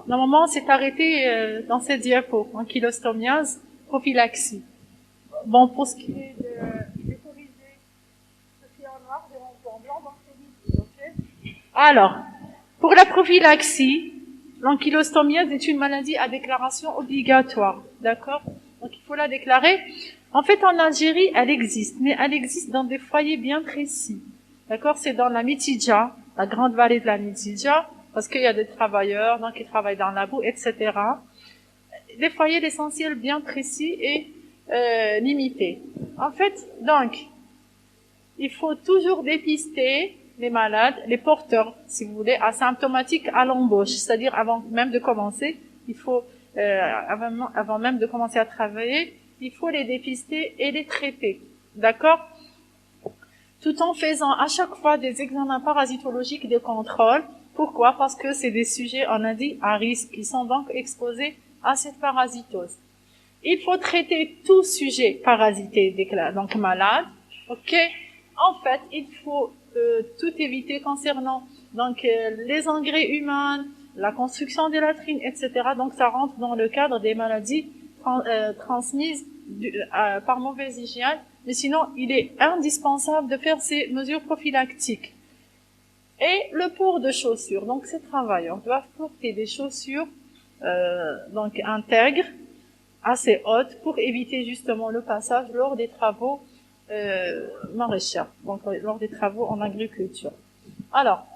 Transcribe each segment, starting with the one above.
Normalement, on s'est arrêté dans cette diapo, ankylostomiase, prophylaxie. Bon, pour ce qui est de corriger ce qui est en noir, en blanc, donc c'est vite, ok? Alors, pour la prophylaxie, l'ankylostomiase est une maladie à déclaration obligatoire, d'accord? Donc il faut la déclarer. En fait, en Algérie, elle existe, mais elle existe dans des foyers bien précis, d'accord? C'est dans la Mitidja, la grande vallée de la Mitidja, parce qu'il y a des travailleurs, donc ils travaillent dans la boue, etc. Des foyers d'essentiel bien précis et limités. En fait, donc, il faut toujours dépister les malades, les porteurs, si vous voulez, asymptomatiques à l'embauche, c'est-à-dire avant même de commencer, il faut, avant même de commencer à travailler, il faut les dépister et les traiter, d'accord? Tout en faisant à chaque fois des examens parasitologiques de contrôle. Pourquoi? Parce que c'est des sujets, on a dit, à risque, qui sont donc exposés à cette parasitose. Il faut traiter tout sujet parasité, donc malade, ok? En fait, il faut tout éviter concernant donc les engrais humains, la construction des latrines, etc. Donc ça rentre dans le cadre des maladies transmises par mauvaise hygiène. Mais sinon, il est indispensable de faire ces mesures prophylactiques. Et le port de chaussures. Donc ces travailleurs doivent porter des chaussures donc intègres, assez hautes, pour éviter justement le passage lors des travaux maraîchers, donc lors des travaux en agriculture. Alors,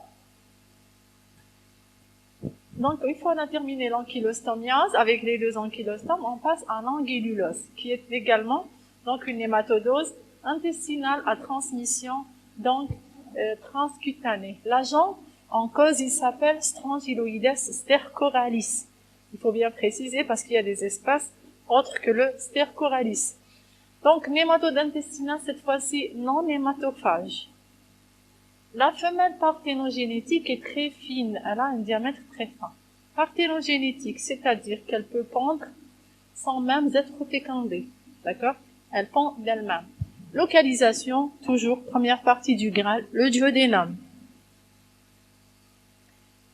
donc une fois on a terminé l'ankylostomiase, avec les deux ankylostomes, on passe à l'anguillulose, qui est également donc une hématodose intestinale à transmission donc transcutanée. L'agent en cause, il s'appelle Strongyloides stercoralis. Il faut bien préciser parce qu'il y a des espaces autres que le stercoralis. Donc, nématode intestinale, cette fois-ci non hématophage. La femelle parthénogénétique est très fine, elle a un diamètre très fin. Parthénogénétique, c'est-à-dire qu'elle peut pondre sans même être fécondée. D'accord? Elle pond d'elle-même. Localisation, toujours, première partie du Graal, le duodénum.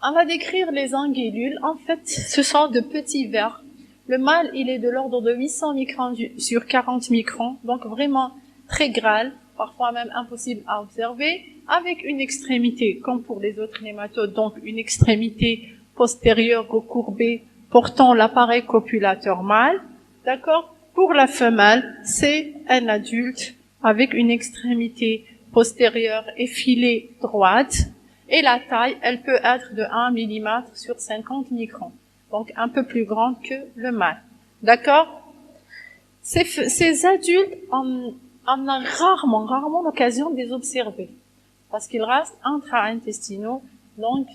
On va décrire les anguillules. En fait, ce sont de petits vers. Le mâle, il est de l'ordre de 800 microns sur 40 microns, donc vraiment très grêle, parfois même impossible à observer, avec une extrémité, comme pour les autres nématodes, donc une extrémité postérieure recourbée portant l'appareil copulateur mâle. D'accord? Pour la femelle, c'est un adulte avec une extrémité postérieure effilée droite, et la taille, elle peut être de 1 mm sur 50 microns. Donc un peu plus grande que le mâle. D'accord? Ces adultes, on a rarement l'occasion de les observer. Parce qu'ils restent intra-intestinaux. Donc,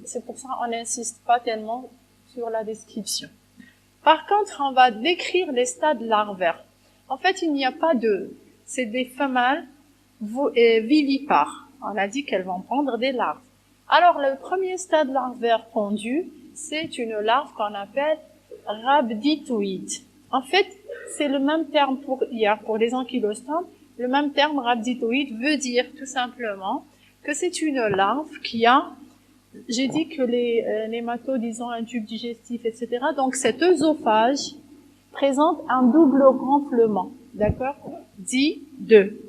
c'est pour ça qu'on n'insiste pas tellement sur la description. Par contre, on va décrire les stades larvaires. En fait, il n'y a pas d'œufs. C'est des femelles vivipares. On a dit qu'elles vont prendre des larves. Alors, le premier stade larvaire pondu, c'est une larve qu'on appelle rhabditoïde. En fait, c'est le même terme pour les ankylostomes. Le même terme rhabditoïde veut dire tout simplement que c'est une larve qui a, j'ai dit que les nématodes, ils ont un tube digestif, etc. Donc cet œsophage présente un double renflement, d'accord? Dit 2.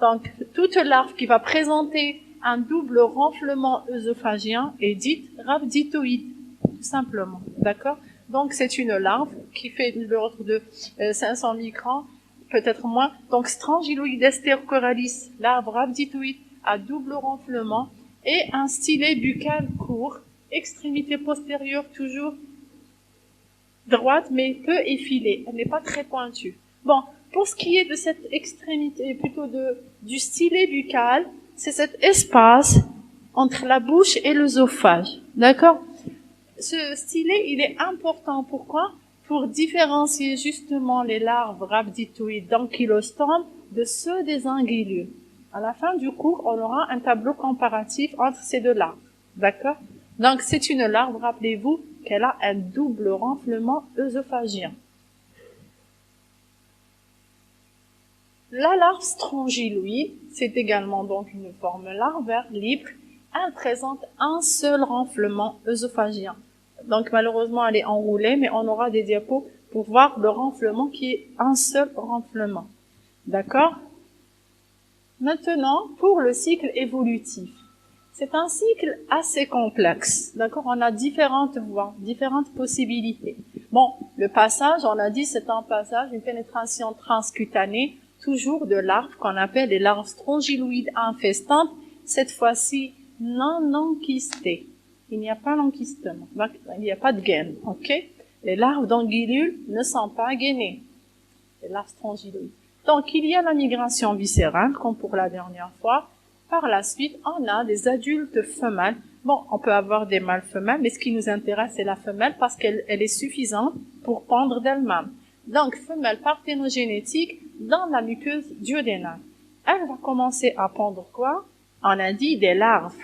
Donc toute larve qui va présenter un double renflement œsophagien est dite rhabditoïde, tout simplement, d'accord? Donc c'est une larve qui fait de l'ordre de 500 microns, peut-être moins. Donc Strongyloides stercoralis, larve rhabditoïde à double renflement et un stylet buccal court, extrémité postérieure toujours droite mais peu effilée, elle n'est pas très pointue. Bon, pour ce qui est de cette extrémité, plutôt du stylet buccal, c'est cet espace entre la bouche et l'œsophage, d'accord? Ce stylet, il est important. Pourquoi? Pour différencier justement les larves rhabditoïdes d'ankylostomes de ceux des anguillules. À la fin du cours, on aura un tableau comparatif entre ces deux larves. D'accord? Donc, c'est une larve, rappelez-vous, qu'elle a un double renflement œsophagien. La larve strongyloïde, c'est également donc une forme larvaire libre. Elle présente un seul renflement œsophagien. Donc malheureusement, elle est enroulée, mais on aura des diapos pour voir le renflement qui est un seul renflement. D'accord? Maintenant, pour le cycle évolutif. C'est un cycle assez complexe. D'accord? On a différentes voies, différentes possibilités. Bon, le passage, on a dit, c'est un passage, une pénétration transcutanée, toujours de larves qu'on appelle les larves strongyloïdes infestantes, cette fois-ci non enquistées. Il n'y a pas l'enquistement, il n'y a pas de gaine, ok? Les larves d'anguillules ne sont pas gainées, les larves strongyloïdes. Donc, il y a la migration viscérale, comme pour la dernière fois. Par la suite, on a des adultes femelles. Bon, on peut avoir des mâles femelles, mais ce qui nous intéresse, c'est la femelle parce qu'elle est suffisante pour pondre d'elle-même. Donc, femelle parthénogénétique dans la muqueuse duodénale. Elle va commencer à pondre quoi? On a dit des larves.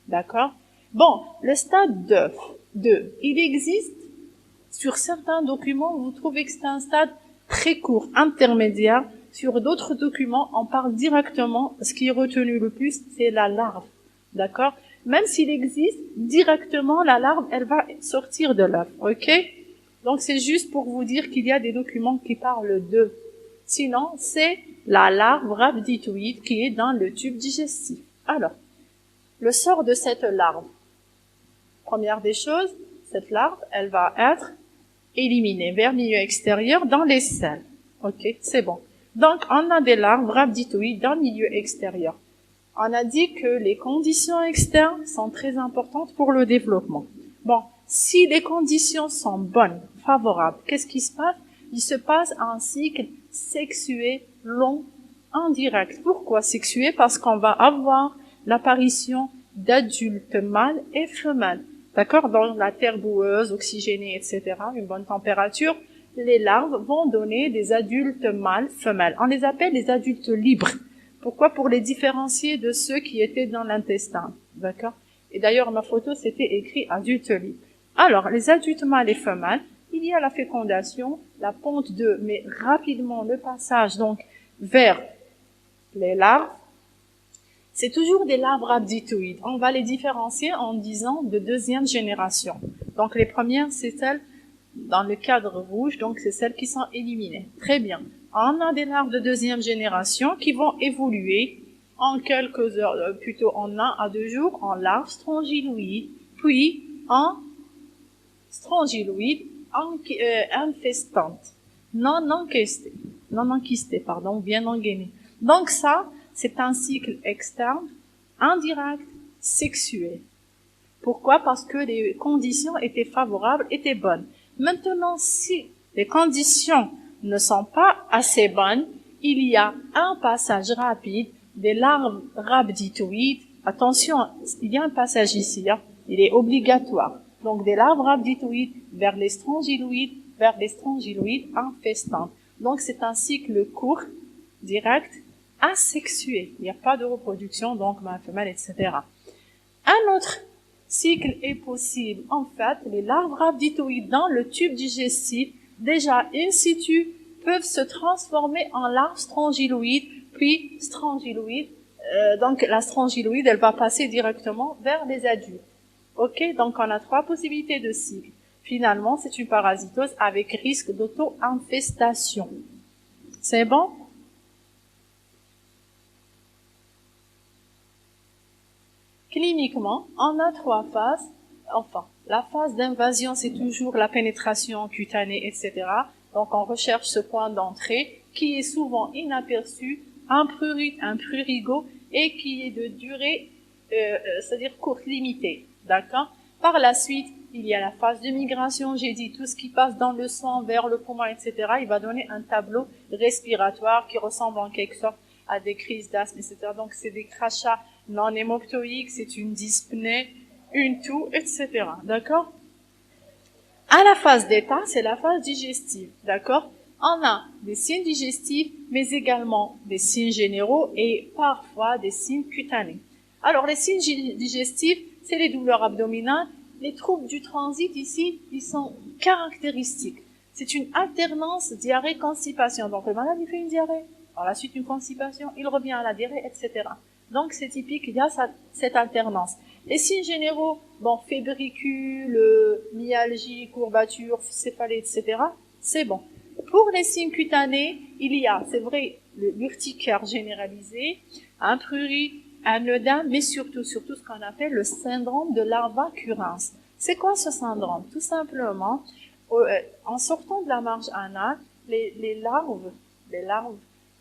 D'accord? Bon, le stade 2. Il existe, sur certains documents, vous trouvez que c'est un stade très court, intermédiaire. Sur d'autres documents, on parle directement, ce qui est retenu le plus, c'est la larve. D'accord? Même s'il existe, directement, la larve, elle va sortir de l'œuf. Ok? Donc, c'est juste pour vous dire qu'il y a des documents qui parlent d'eux. Sinon, c'est la larve rhabditoïde qui est dans le tube digestif. Alors, le sort de cette larve. Première des choses, cette larve, elle va être éliminée vers le milieu extérieur dans les selles. Ok? C'est bon. Donc, on a des larves rhabditoïdes dans le milieu extérieur. On a dit que les conditions externes sont très importantes pour le développement. Bon, si les conditions sont bonnes, favorables, qu'est-ce qui se passe? Il se passe un cycle sexué long, indirect. Pourquoi sexué? Parce qu'on va avoir l'apparition d'adultes mâles et femelles. D'accord? Dans la terre boueuse, oxygénée, etc., une bonne température, les larves vont donner des adultes mâles, femelles. On les appelle les adultes libres. Pourquoi? Pour les différencier de ceux qui étaient dans l'intestin. D'accord? Et d'ailleurs, ma photo, c'était écrit adultes libres. Alors, les adultes mâles et femelles, il y a la fécondation, la ponte d'œufs, mais rapidement le passage donc vers les larves. C'est toujours des larves rhabditoïdes. On va les différencier en disant de deuxième génération. Donc, les premières, c'est celles dans le cadre rouge, donc c'est celles qui sont éliminées. Très bien. On a des larves de deuxième génération qui vont évoluer en quelques heures, plutôt en 1 à 2 jours, en larves strongyloïdes, puis en strongyloïdes infestantes, non enquistées, bien engainées. Donc ça, c'est un cycle externe, indirect, sexuel. Pourquoi? Parce que les conditions étaient favorables, étaient bonnes. Maintenant, si les conditions ne sont pas assez bonnes, il y a un passage rapide des larves rhabditoïdes. Attention, il y a un passage ici, hein, il est obligatoire. Donc, des larves rhabditoïdes vers les strongyloïdes infestantes. Donc, c'est un cycle court, direct, asexué. Il n'y a pas de reproduction, donc mâle, femelle, etc. Un autre cycle est possible. En fait, les larves rhabditoïdes dans le tube digestif, déjà in situ, peuvent se transformer en larves strongyloïdes, puis strongyloïdes. Donc, la strongyloïde, elle va passer directement vers les adultes. Ok? Donc, on a 3 possibilités de cycle. Finalement, c'est une parasitose avec risque d'auto-infestation. C'est bon? Cliniquement, on a 3 phases. Enfin, la phase d'invasion, c'est toujours la pénétration cutanée, etc. Donc, on recherche ce point d'entrée qui est souvent inaperçu, un prurigo, et qui est de durée, c'est-à-dire courte, limitée. D'accord? Par la suite, il y a la phase de migration. J'ai dit tout ce qui passe dans le sang vers le poumon, etc. Il va donner un tableau respiratoire qui ressemble en quelque sorte à des crises d'asthme, etc. Donc, c'est des crachats non hémoptoïques, c'est une dyspnée, une toux, etc. D'accord? À la phase d'état, c'est la phase digestive. D'accord? On a des signes digestifs, mais également des signes généraux et parfois des signes cutanés. Alors, les signes digestifs, c'est les douleurs abdominales. Les troubles du transit ici, ils sont caractéristiques. C'est une alternance diarrhée-constipation. Donc, le malade, il fait une diarrhée. Par la suite, une constipation, il revient à la diarrhée, etc. Donc c'est typique, il y a cette alternance. Les signes généraux, bon, fébricule, myalgie, courbature, céphalée, etc., c'est bon. Pour les signes cutanés, il y a, c'est vrai, l'urticaire généralisé, un prurit, un œdème, mais surtout ce qu'on appelle le syndrome de Larva curans. C'est quoi ce syndrome? Tout simplement, en sortant de la marge anale, les larves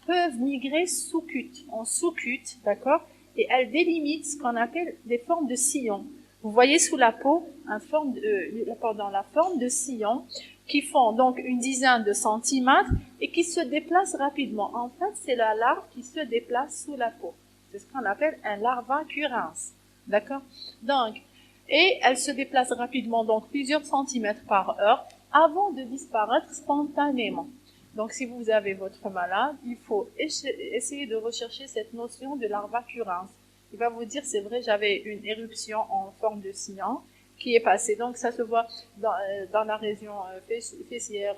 peuvent migrer sous-cute, en sous-cute, d'accord? Et elles délimitent ce qu'on appelle des formes de sillons. Vous voyez sous la peau la forme de sillons qui font donc une dizaine de centimètres et qui se déplacent rapidement. En fait, c'est la larve qui se déplace sous la peau. C'est ce qu'on appelle un larva curans. D'accord? Donc, et elle se déplace rapidement, donc plusieurs centimètres par heure, avant de disparaître spontanément. Donc, si vous avez votre malade, il faut essayer de rechercher cette notion de larva curans. Il va vous dire, c'est vrai, j'avais une éruption en forme de sillon qui est passée. Donc, ça se voit dans la région fessière,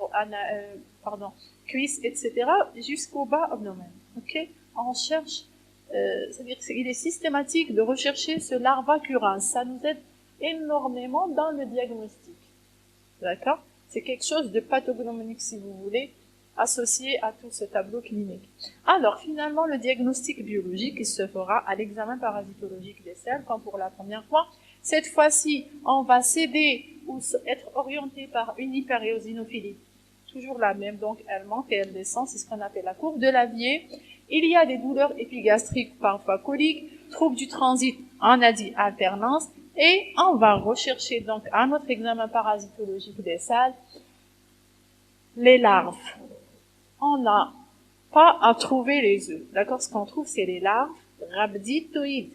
cuisse, etc., jusqu'au bas abdomen. Ok? On cherche, c'est-à-dire qu'il est systématique de rechercher ce larva curans. Ça nous aide énormément dans le diagnostic. D'accord? C'est quelque chose de pathognomonique, si vous voulez, associé à tout ce tableau clinique. Alors, finalement, le diagnostic biologique, il se fera à l'examen parasitologique des selles, comme pour la première fois. Cette fois-ci, on va céder ou être orienté par une hyperéosinophilie. Toujours la même, donc elle monte et elle descend, c'est ce qu'on appelle la courbe de Lavier. Il y a des douleurs épigastriques, parfois coliques, troubles du transit, on a dit alternance, et on va rechercher donc à notre examen parasitologique des selles les larves. On n'a pas à trouver les œufs. D'accord? Ce qu'on trouve, c'est les larves rhabditoïdes.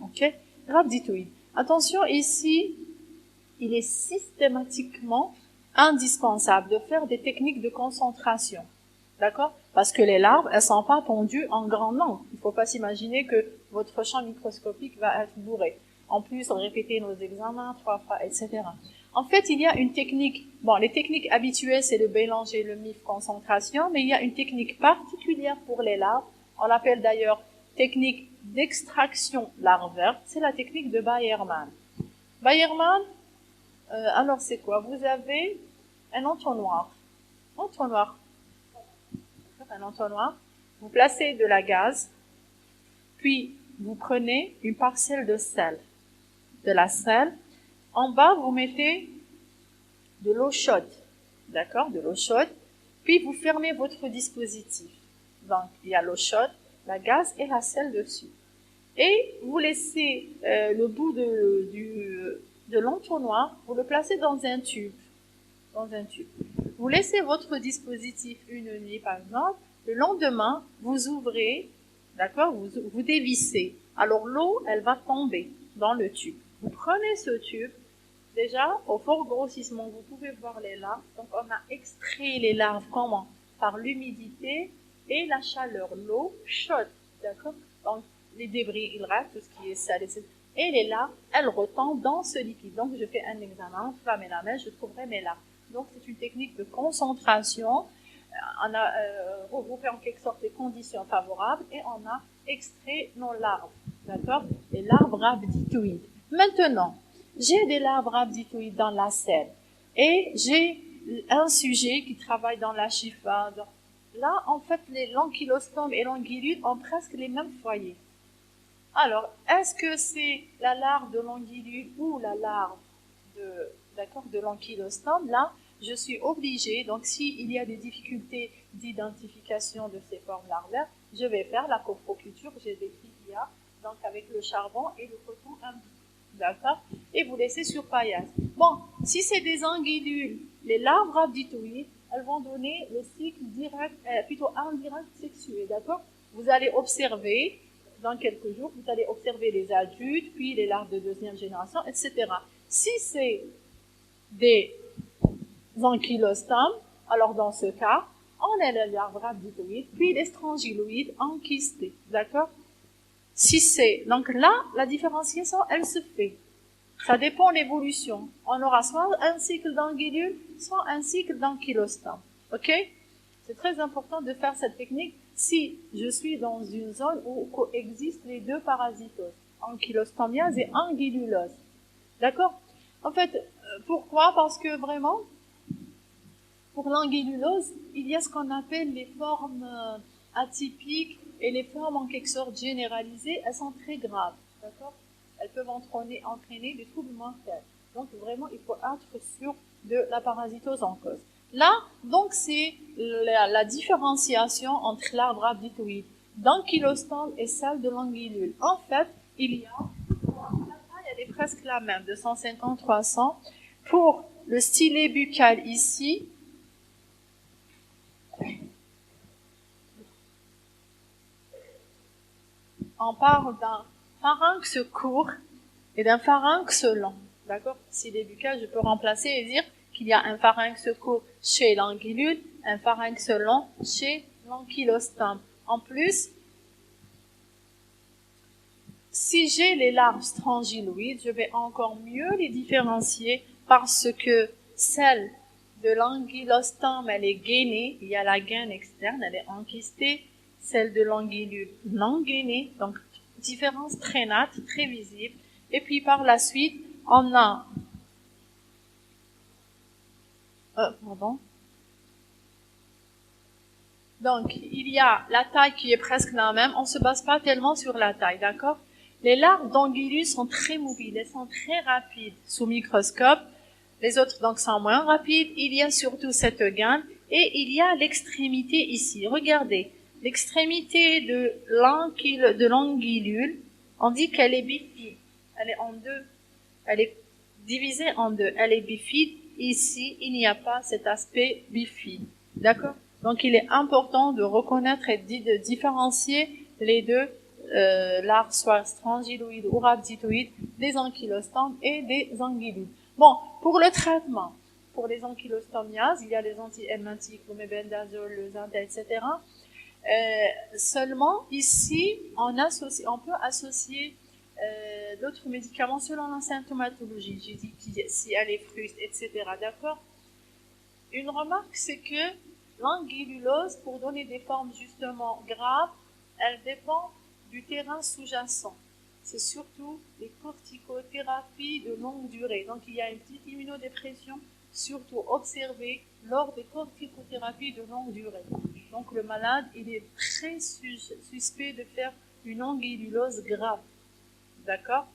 Ok? Rhabditoïdes. Attention, ici, il est systématiquement indispensable de faire des techniques de concentration. D'accord? Parce que les larves, elles sont pas pondues en grand nombre. Il faut pas s'imaginer que votre champ microscopique va être bourré. En plus, répéter nos examens 3 fois, etc. En fait, il y a une technique, bon, les techniques habituelles, c'est le mélange et le MIF concentration, mais il y a une technique particulière pour les larves. On l'appelle d'ailleurs technique d'extraction larvaire. C'est la technique de Bayerman. Bayerman, alors c'est quoi? Vous avez un entonnoir. Un entonnoir. Vous placez de la gaze, puis vous prenez une parcelle de sel. De la sel. En bas, vous mettez de l'eau chaude, d'accord, de l'eau chaude, puis vous fermez votre dispositif. Donc, il y a l'eau chaude, la gaz et la sel dessus. Et vous laissez le bout de l'entonnoir, vous le placez dans un tube. Vous laissez votre dispositif une nuit, par exemple. Le lendemain, vous ouvrez, d'accord, vous dévissez. Alors, l'eau, elle va tomber dans le tube. Vous prenez ce tube. Déjà, au fort grossissement, vous pouvez voir les larves. Donc, on a extrait les larves comment? Par l'humidité et la chaleur, l'eau chaude, d'accord? Donc, les débris, il reste tout ce qui est sale, etc. Et les larves, elles retombent dans ce liquide. Donc, je fais un examen, flamme la main, je trouverai mes larves. Donc, c'est une technique de concentration. On a regroupé en quelque sorte les conditions favorables et on a extrait nos larves, d'accord? Les larves rhabditoïdes. Maintenant, j'ai des larves rhabditoïdes dans la selle et j'ai un sujet qui travaille dans la chifa. Là, en fait, l'ankylostome et l'anguillule ont presque les mêmes foyers. Alors, est-ce que c'est la larve de l'anguillule ou la larve de l'ankylostome? Là, je suis obligée, donc s'il y a des difficultés d'identification de ces formes larvaires, je vais faire la coproculture, j'ai décrit il y a, donc avec le charbon et le coton imbibe. D'accord? Et vous laissez sur paillasse. Bon, si c'est des anguillules, les larves rhabditoïdes, elles vont donner le cycle direct, plutôt indirect sexué. D'accord? Vous allez observer, dans quelques jours, vous allez observer les adultes, puis les larves de deuxième génération, etc. Si c'est des ankylostomes, alors dans ce cas, on a les larves rhabditoïdes, puis les strongyloïdes enkystés. D'accord? Si c'est, donc là, la différenciation, elle se fait. Ça dépend de l'évolution. On aura soit un cycle d'anguillule, soit un cycle d'ankylostome. Ok? C'est très important de faire cette technique. si je suis dans une zone où coexistent les deux parasitoses, ankylostomiase et angululose. D'accord? En fait, pourquoi? Parce que vraiment, pour l'angululose, il y a ce qu'on appelle les formes atypiques et les formes en quelque sorte généralisées, elles sont très graves. D'accord? Elles peuvent entraîner des troubles mentaux. Donc vraiment, il faut être sûr de la parasitose en cause. Là, donc c'est la différenciation entre l'arbre rhabditoïde d'ankylostome et celle de l'angulule. En fait, il y a, la taille, elle est presque la même, 250-300. Pour le stylet buccal ici, on parle d'un pharynx court et d'un pharynx long. D'accord? Stylet buccal, je peux remplacer et dire qu'il y a un pharynx court chez l'angulule, un pharynx long chez l'ankylostome. En plus, si j'ai les larves strongyloïdes, je vais encore mieux les différencier parce que celle de l'angulostome, elle est gainée, il y a la gaine externe, elle est enquistée, celle de l'angulule non gainée, donc différence très nette, très visible. Et puis par la suite, on a Donc, il y a la taille qui est presque la même. On ne se base pas tellement sur la taille, d'accord? Les larves d'angulus sont très mobiles, elles sont très rapides sous microscope. Les autres, donc, sont moins rapides. Il y a surtout cette gaine et il y a l'extrémité ici. Regardez, l'extrémité de l'angulule, on dit qu'elle est bifide. Elle est en deux. Elle est divisée en deux. Elle est bifide. Ici, il n'y a pas cet aspect bifide. D'accord? Donc, il est important de reconnaître et de différencier les deux larves, soit strongyloïdes ou rhabditoïdes, des ankylostomes et des anguillules. Bon, pour le traitement, pour les ankylostomiases, il y a les anti-helminthiques, le mébendazole, le zinta, etc. Seulement, ici, on peut associer d'autres médicaments selon la symptomatologie. J'ai dit si elle est fruste, etc. D'accord? Une remarque, c'est que l'angululose, pour donner des formes justement graves, elle dépend du terrain sous-jacent. C'est surtout les corticothérapies de longue durée. Donc il y a une petite immunodépression, surtout observée lors des corticothérapies de longue durée. Donc le malade, il est très suspect de faire une angululose grave. D'accord?